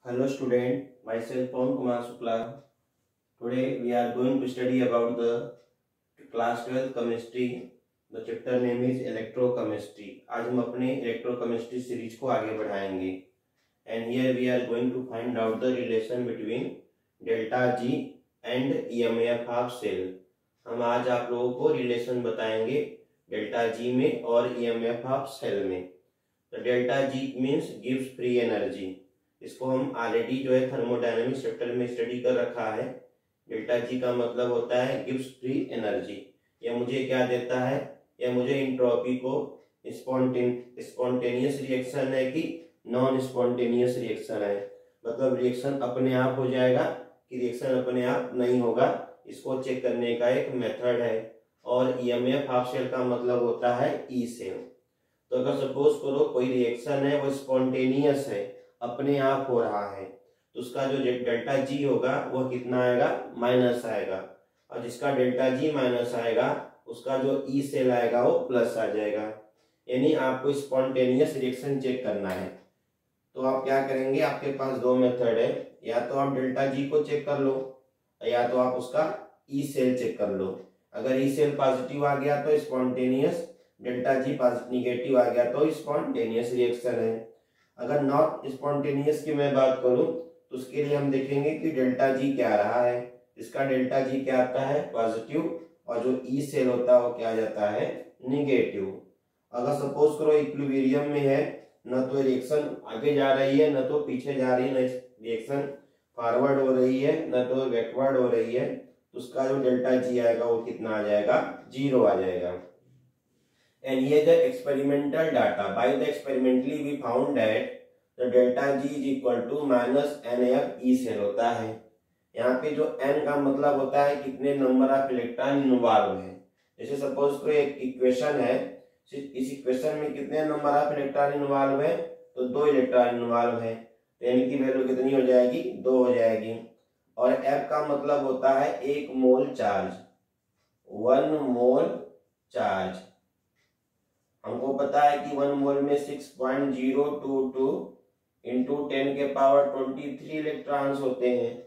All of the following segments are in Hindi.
Hello student, myself Pawan Kumar Shukla. Today we are going to study about the class 12 chemistry. The chapter name is electrochemistry. आज हम अपने electrochemistry सीरीज को आगे बढ़ाएंगे. And here we are going to find out the relation between delta G and EMF of cell. हम आज आप लोगों को रिलेशन बताएंगे डेल्टा G में और EMF of cell में. तो delta G means gives free energy. इसको हम ऑलरेडी जो है थर्मोडायनेमिक्स चैप्टर में स्टडी कर रखा है. डेल्टा जी का मतलब होता है गिव्स फ्री एनर्जी. यह मुझे क्या देता है? यह मुझे इंट्रोपी को स्पॉन्टेनियस रिएक्शन है कि नॉन स्पॉन्टेनियस रिएक्शन है, मतलब रिएक्शन अपने आप हो जाएगा कि रिएक्शन अपने आप नहीं होगा, इसको चेक करने का एक मेथड है. और ईएमएफ हाफ शेल का मतलब होता है ई सेल. तो अगर सपोज करो कोई रिएक्शन है वो स्पॉन्टेनियस है, अपने आप हो रहा है, तो उसका जो डेल्टा जी होगा वह कितना आएगा? माइनस आएगा. और जिसका डेल्टा जी माइनस आएगा उसका जो ई सेल आएगा वो प्लस आ जाएगा. यानी आपको स्पॉन्टेनियस रिएक्शन चेक करना है तो आप क्या करेंगे? आपके पास दो मेथड है, या तो आप डेल्टा जी को चेक कर लो या तो आप उसका ई सेल चेक कर लो. अगर ई सेल पॉजिटिव आ गया तो स्पॉन्टेनियस, डेल्टा जी निगेटिव आ गया तो स्पॉन्टेनियस रिएक्शन है. अगर नॉट स्पॉन्टेनियस की मैं बात करूं तो उसके लिए हम देखेंगे कि डेल्टा जी क्या रहा है. इसका डेल्टा जी क्या आता है? पॉजिटिव, और जो ई सेल होता है वो क्या जाता है? निगेटिव. अगर सपोज करो इक्विलिब्रियम में है, न तो रिएक्शन आगे जा रही है न तो पीछे जा रही है, न रिएक्शन फॉरवर्ड हो रही है न तो बैकवर्ड हो रही है, तो उसका जो डेल्टा जी आएगा वो कितना आ जाएगा? 0 आ जाएगा. And here the experimental data. By the experimentally we found that the delta G is equal to minus NF E cell होता है. यहाँ पे जो N का मतलब होता है कितने नंबर ऑफ इलेक्ट्रॉन इन्वॉल्व है. जैसे सपोज करो एक इक्वेशन है, इस इक्वेशन में कितने नंबर ऑफ इलेक्ट्रॉन इन्वॉल्व है? तो 2 इलेक्ट्रॉन इन्वॉल्व है, तो N की वैल्यू कितनी हो जाएगी? 2 हो जाएगी. और F का मतलब होता है 1 मोल चार्ज, 1 मोल चार्ज. हमको पता है कि 1 मोल में 6.022 इंटू 10 के पावर 23 इलेक्ट्रॉन्स होते हैं,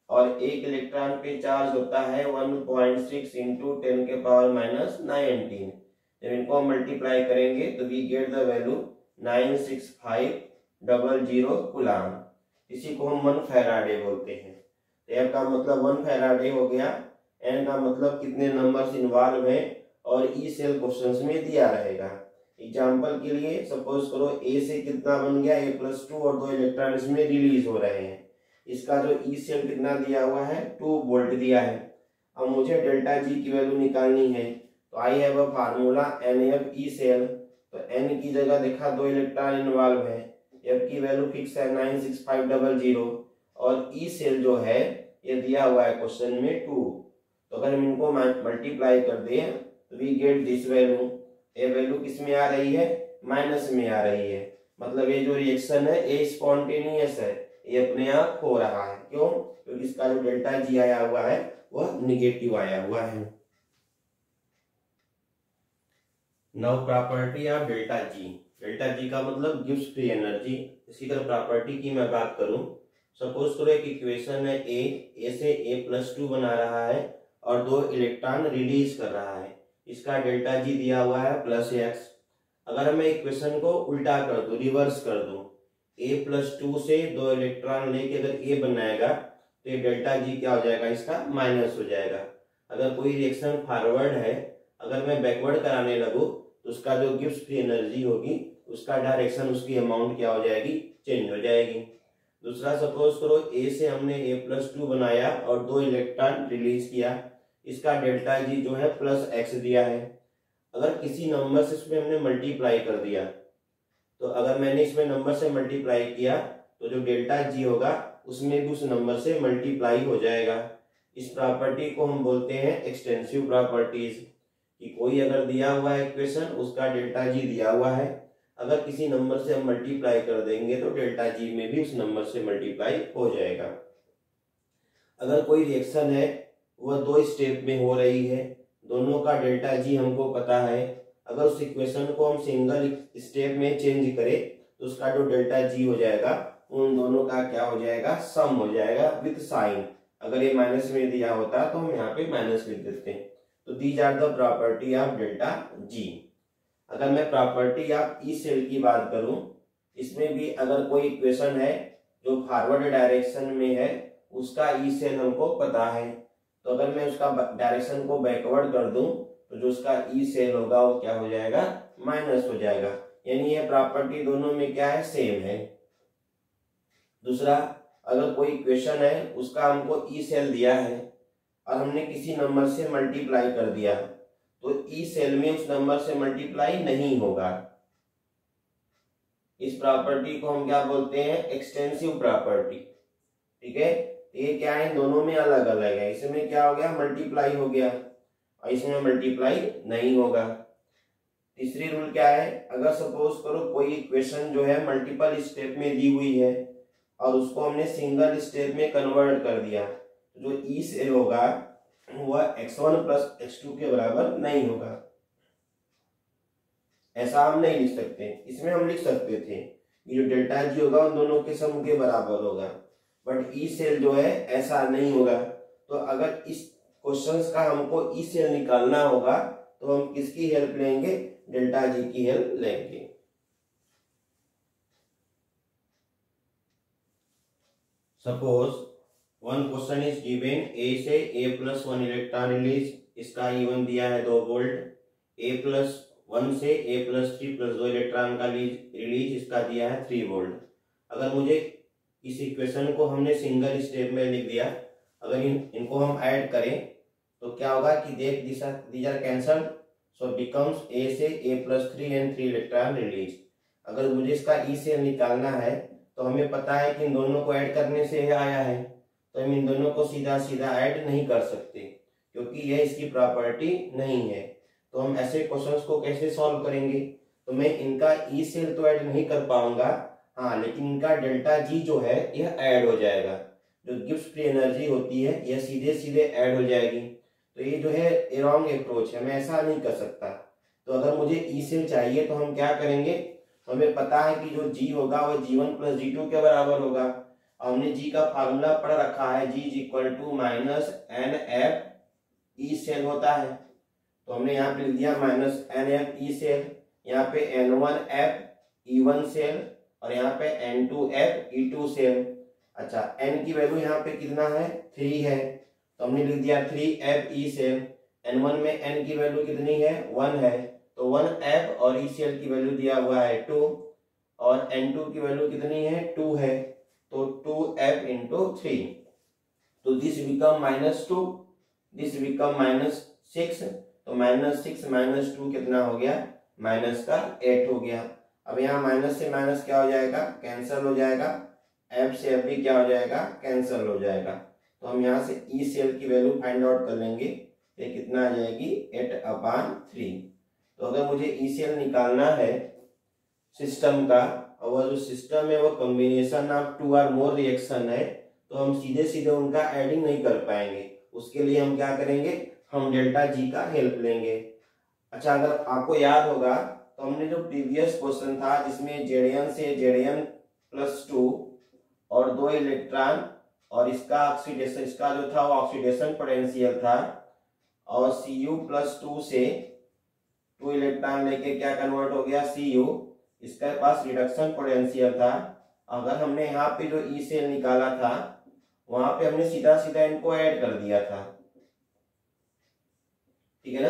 और एक इलेक्ट्रॉन पे चार्ज होता है 1.6 इंटू 10 के पावर -19. जब इनको मल्टीप्लाई करेंगे तो we get the value 96500 coulomb. इसी को हम 1 फैराडे बोलते हैं. एफ का मतलब 1 फैराडे हो गया, एन का मतलब कितने नंबर्स इन्वॉल्व हैं, और ई सेल क्वेश्चंस में दिया रहेगा. एग्जाम्पल के लिए सपोज करो ए से कितना बन गया? A+2 और 2 इलेक्ट्रॉन इसमें रिलीज हो रहे हैं. इसका जो ई सेल कितना दिया हुआ है? 2 वोल्ट दिया है. अब मुझे डेल्टा जी की वैल्यू निकालनी है, तो I have a formula NF E cell. तो एन की जगह देखा 2 इलेक्ट्रॉन इन्वॉल्व है, एफ की वैल्यू फिक्स है 96500, और ई सेल जो है ये दिया हुआ है क्वेश्चन में 2. तो अगर हम इनको मल्टीप्लाई कर दें तो वी गेट दिस वैल्यू. ये वैल्यू किस में आ रही है? माइनस में आ रही है. मतलब ये जो रिएक्शन है ये स्पॉन्टेनियस है, ये अपने आप हो रहा है. क्यों? क्योंकि इसका जो डेल्टा जी आया हुआ है वह निगेटिव आया हुआ है. Now property of delta ji. Delta G का मतलब गिव्स फ्री एनर्जी. इसी तरह प्रॉपर्टी की मैं बात करूं, सपोज करो एक इक्वेशन है ए से A+2 बना रहा है और 2 इलेक्ट्रॉन रिलीज कर रहा है. इसका डेल्टा जी दिया हुआ है +x. अगर मैं इक्वेशन को उल्टा कर दूं, रिवर्स कर दूं, A+2 से 2 इलेक्ट्रॉन लेके अगर A बनाएगा तो ये डेल्टा जी क्या हो जाएगा? इसका माइनस हो जाएगा. अगर कोई रिएक्शन फॉरवर्ड है, अगर मैं बैकवर्ड कराने लगूं तो उसका जो गिव्स फ्री एनर्जी होगी उसका डायरेक्शन, उसकी अमाउंट क्या हो जाएगी? चेंज हो जाएगी. दूसरा सपोज करो A से हमने A+2 बनाया और 2 इलेक्ट्रॉन रिलीज किया. इसका डेल्टा जी जो है +x दिया है. अगर किसी नंबर से इसमें हमने मल्टीप्लाई कर दिया, तो अगर मैंने इसमें नंबर से मल्टीप्लाई किया तो जो डेल्टा जी होगा उसमें भी उस नंबर से मल्टीप्लाई हो जाएगा. इस प्रॉपर्टी को हम बोलते हैं एक्सटेंसिव प्रॉपर्टीज. कि कोई अगर दिया हुआ है इक्वेशन, उसका डेल्टा जी दिया हुआ है, अगर किसी नंबर से हम मल्टीप्लाई कर देंगे तो डेल्टा जी में भी उस नंबर से मल्टीप्लाई हो जाएगा. अगर कोई रिएक्शन है वह 2 स्टेप में हो रही है, दोनों का डेल्टा जी हमको पता है, अगर उस इक्वेशन को हम सिंगल स्टेप में चेंज करें तो उसका जो डेल्टा जी हो जाएगा उन दोनों का क्या हो जाएगा, सम हो जाएगा विथ साइन। अगर ये माइनस में दिया होता तो हम यहाँ पे माइनस लिख देते हैं। तो these are the property of delta G. अगर मैं प्रॉपर्टी ऑफ ई सेल की बात करूं, इसमें भी अगर कोई इक्वेशन है जो फॉरवर्ड डायरेक्शन में है, उसका ई सेल हमको पता है। तो अगर मैं उसका डायरेक्शन को बैकवर्ड कर दूं तो जो उसका ई सेल होगा वो क्या हो जाएगा, माइनस हो जाएगा। यानी ये प्रॉपर्टी दोनों में क्या है, सेम है। दूसरा, अगर कोई इक्वेशन है उसका हमको ई सेल दिया है और हमने किसी नंबर से मल्टीप्लाई कर दिया, तो ई सेल में उस नंबर से मल्टीप्लाई नहीं होगा। इस प्रॉपर्टी को हम क्या बोलते हैं, एक्सटेंसिव प्रॉपर्टी। ठीक है, ये क्या है, दोनों में अलग अलग है। इसमें क्या हो गया, मल्टीप्लाई हो गया और इसमें मल्टीप्लाई नहीं होगा। तीसरी रूल क्या है, अगर सपोज करो कोई इक्वेशन जो है मल्टीपल स्टेप में दी हुई है और उसको हमने सिंगल स्टेप में कन्वर्ट कर दिया, तो जो ई सेल होगा वह x1 प्लस x2 के बराबर नहीं होगा। ऐसा हम नहीं लिख सकते। इसमें हम लिख सकते थे ये जो डेल्टा जी होगा उन दोनों के सम के बराबर होगा, बट ई सेल जो है ऐसा नहीं होगा। तो अगर इस क्वेश्चंस का हमको ई सेल निकालना होगा तो हम किसकी हेल्प लेंगे, डेल्टा जी की हेल्प लेंगे। Suppose one question is given, A से A+1 इलेक्ट्रॉन रिलीज, इसका E1 दिया है 2 वोल्ट। A+1 से A+3+2 इलेक्ट्रॉन का रिलीज, इसका दिया है 3 वोल्ट। अगर मुझे इस इक्वेशन को हमने सिंगल स्टेप में लिख दिया, अगर इनको हम ऐड करें तो क्या होगा कि देख these are cancel, so becomes A से A+3 एंड 3 इलेक्ट्रॉन रिलीज। अगर मुझे इसका ई सेल निकालना है तो हमें पता है कि इन दोनों को ऐड करने से यह आया है, तो हम इन दोनों को सीधा सीधा ऐड नहीं कर सकते क्योंकि यह इसकी प्रॉपर्टी नहीं है। तो हम ऐसे क्वेश्चंस को कैसे सॉल्व करेंगे, तो मैं इनका ई सेल तो ऐड नहीं कर पाऊंगा, हाँ, लेकिन इनका डेल्टा जी जो है यह ऐड हो जाएगा। जो गिब्स फ्री एनर्जी होती है यह सीधे सीधे ऐड हो जाएगी। तो ये जो है रॉन्ग अप्रोच है, मैं ऐसा नहीं कर सकता। तो अगर मुझे ई सेल चाहिए तो हम क्या करेंगे, हमें पता है कि जो जी होगा वह G1 प्लस G2 के बराबर होगा। हमने जी का फार्मूला पढ़ रखा है, G -NF ई सेल होता है। तो हमने यहाँ पे लिख दिया -NF ई सेल, यहाँ पे N1F E1 सेल और यहाँ पे N2F E2 सेल। अच्छा, N की वैल्यू यहाँ पे कितना है, 3 है, तो हमने लिख दिया 3F ई सेल। N1 में N की वैल्यू कितनी है, 1 है, तो 1F और ई सेल की वैल्यू दिया हुआ है 2 और N2 की वैल्यू कितनी है, 2 है, तो 2F इंटू 3। तो दिस बिकम -2, दिस बिकम -6, तो -6 -2 कितना हो गया, -8 हो गया। अब यहाँ माइनस से माइनस क्या हो जाएगा, कैंसिल हो जाएगा, F से F भी क्या हो जाएगा, कैंसिल हो जाएगा। तो हम यहाँ से ई सेल की वैल्यू फाइंड आउट कर लेंगे, ये कितना आ जाएगी, 8/3। तो अगर मुझे ई सेल निकालना है सिस्टम का और वह जो सिस्टम है वो कॉम्बिनेशन ऑफ 2 और मोर रिएक्शन है, तो हम सीधे सीधे उनका एडिंग नहीं कर पाएंगे। उसके लिए हम क्या करेंगे, हम डेल्टा जी का हेल्प लेंगे। अच्छा, अगर आपको याद होगा तो हमने जो प्रीवियस क्वेश्चन था जिसमें Zn से Zn+2 और 2 इलेक्ट्रॉन और इसका ऑक्सीडेशन, इसका जो था वो ऑक्सीडेशन पोटेंशियल था, और Cu+2 से 2 इलेक्ट्रॉन लेके क्या कन्वर्ट हो गया, Cu, इसके पास रिडक्शन पोटेंशियल था। अगर हमने यहाँ पे जो ई सेल निकाला था वहां पे हमने सीधा सीधा इनको ऐड कर दिया था, ठीक है ना।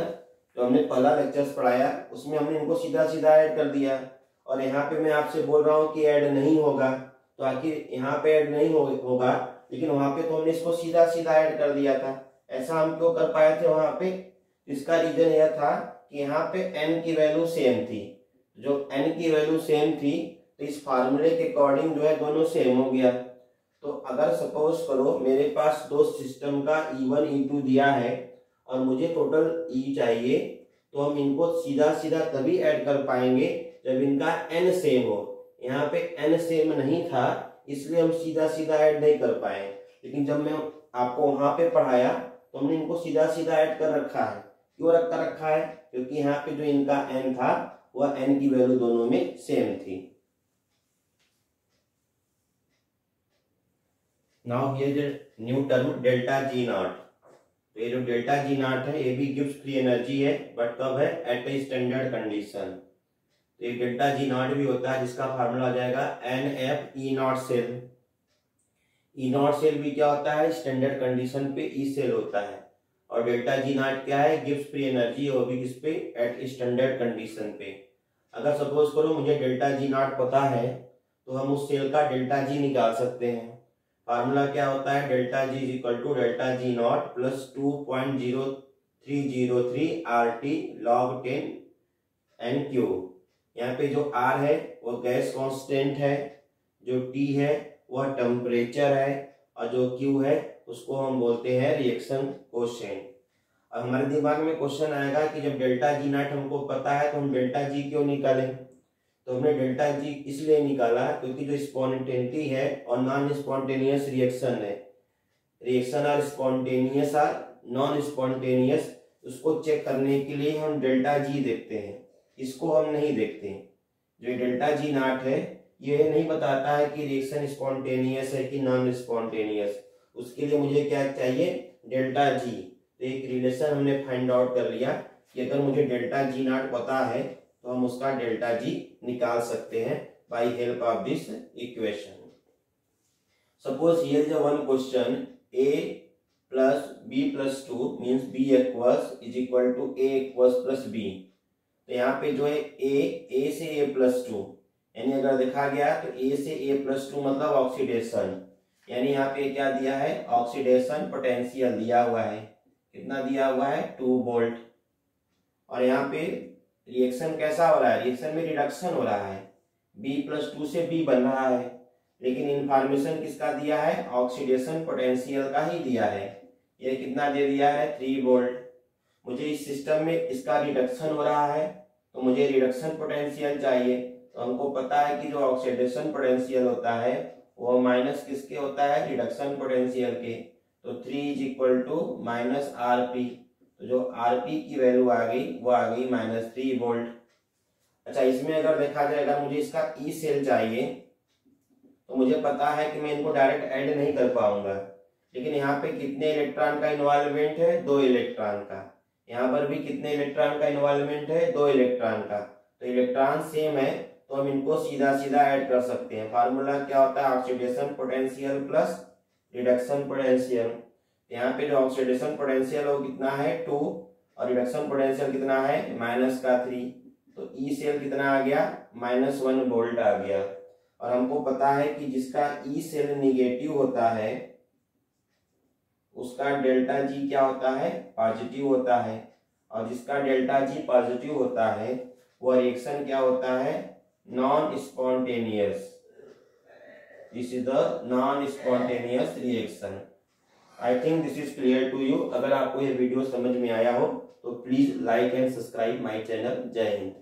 जो हमने पहला लेक्चर्स पढ़ाया उसमें हमने इनको सीधा सीधा ऐड कर दिया, और यहाँ पे मैं आपसे बोल रहा हूँ कि ऐड नहीं होगा, तो आखिर यहाँ पे ऐड नहीं होगा, लेकिन वहां पे तो हमने इसको सीधा सीधा ऐड कर दिया था। ऐसा हम क्यों कर पाए थे वहां पे, इसका रीजन यह था कि यहाँ पे n की वैल्यू सेम थी। जो n की वैल्यू सेम थी तो इस फार्मूले के अकॉर्डिंग जो है दोनों सेम हो गया। तो अगर सपोज करो मेरे पास दो सिस्टम का E1 E2 दिया है और मुझे टोटल E चाहिए, तो हम इनको सीधा सीधा तभी ऐड कर पाएंगे जब इनका n सेम हो। यहाँ पे n सेम नहीं था इसलिए हम सीधा सीधा ऐड नहीं कर पाए, लेकिन जब मैं आपको वहां पे पढ़ाया तो हमने इनको सीधा सीधा ऐड कर रखा है। क्यों रखा है, क्योंकि यहाँ पे जो इनका n था वह n की वैल्यू दोनों में सेम थी। Now here new term delta G not. तो ये जो डेल्टा जी नॉट है ये भी गिब्स फ्री एनर्जी है, बट कब है? Eight a standard condition. तो ये डेल्टा जी नॉट भी होता है जिसका फार्मूला आ जाएगा N F E not cell. E not cell भी क्या होता है? स्टैंडर्ड कंडीशन पे ई सेल होता है। और डेल्टा जी नॉट क्या है? गिब्स फ्री एनर्जी, वो भी किस पे? एट स्टैंडर्ड कंडीशन पे। अगर सपोज करो मुझे डेल्टा जी नॉट पता है तो हम उस सेल का डेल्टा जी निकाल सकते हैं। फार्मूला क्या होता है? Delta G is equal to delta G not plus 2.0303 RT log 10 NQ। यहाँ पे जो R है वो गैस कांस्टेंट है, जो T है वह टेम्परेचर है, और जो Q है उसको हम बोलते हैं रिएक्शन कोएफिशिएंट। अब हमारे दिमाग में क्वेश्चन आएगा कि जब डेल्टा जी नॉट हमको पता है तो हम डेल्टा जी क्यों निकालें? तो हमने डेल्टा जी इसलिए निकाला क्योंकि जो स्पॉन्टेनिटी है और नॉन स्पॉन्टेनियस रिएक्शन है, reaction are spontaneous or non spontaneous, उसको चेक करने के लिए हम डेल्टा जी देखते हैं, इसको हम नहीं देखते। जो डेल्टा जी नॉट है ये नहीं बताता है कि रिएक्शन स्पॉन्टेनियस है कि नॉन स्पॉन्टेनियस। उसके लिए मुझे क्या चाहिए? Delta G. तो एक रिलेशन हमने फाइंड आउट कर लिया कि अगर मुझे डेल्टा जी नॉट पता है तो हम उसका डेल्टा जी निकाल सकते हैं by help of this equation. Suppose here is one question, a plus b plus 2 means b equals is equal to a equals plus b। तो यहाँ पे जो है a से a plus 2, यानी अगर देखा गया तो a से a plus 2 मतलब ऑक्सीडेशन, यानी यहाँ पे क्या दिया है? ऑक्सीडेशन पोटेंशियल दिया हुआ है। कितना दिया हुआ है? 2 वोल्ट। और यहाँ पे रिएक्शन कैसा हो रहा है? रिएक्शन में रिडक्शन हो रहा है, b plus 2 से b बन रहा है, लेकिन इंफॉर्मेशन किसका दिया है? ऑक्सीडेशन पोटेंशियल का ही दिया है। ये कितना दे दिया है? 3 वोल्ट। मुझे इस सिस्टम में इसका रिडक्शन हो रहा है तो मुझे रिडक्शन पोटेंशियल चाहिए। तो हमको पता है कि जो ऑक्सीडेशन पोटेंशियल होता है वो माइनस किसके होता है? रिडक्शन पोटेंशियल के। तो 3 is equal to minus RP। तो जो RP की वैल्यू आ गई वो आ गई -3 वोल्ट। अच्छा, इसमें अगर देखा जाएगा मुझे इसका ई सेल चाहिए तो मुझे पता है कि मैं इनको डायरेक्ट ऐड नहीं कर पाऊंगा, लेकिन यहाँ पे कितने इलेक्ट्रॉन का इन्वॉल्वमेंट है? 2 इलेक्ट्रॉन का। यहाँ पर भी कितने इलेक्ट्रॉन का इन्वॉल्वमेंट है? 2 इलेक्ट्रॉन का। तो इलेक्ट्रॉन सेम है तो हम इनको सीधा सीधा ऐड कर सकते हैं। फार्मूला क्या होता है? Oxidation potential plus reduction potential. यहाँ पे जो ऑक्सीडेशन पोटेंशियल वो कितना है? 2, और रिडक्शन पोटेंशियल कितना है? -3। तो ई सेल कितना आ गया? -1 वोल्ट आ गया। और हमको पता है कि जिसका ई सेल निगेटिव होता है उसका डेल्टा जी क्या होता है? पॉजिटिव होता है। और जिसका डेल्टा जी पॉजिटिव होता है वह रिएक्शन क्या होता है? Non spontaneous. This is the non spontaneous reaction. I think this is clear to you. अगर आपको यह वीडियो समझ में आया हो तो please like and subscribe my channel. जय हिंद।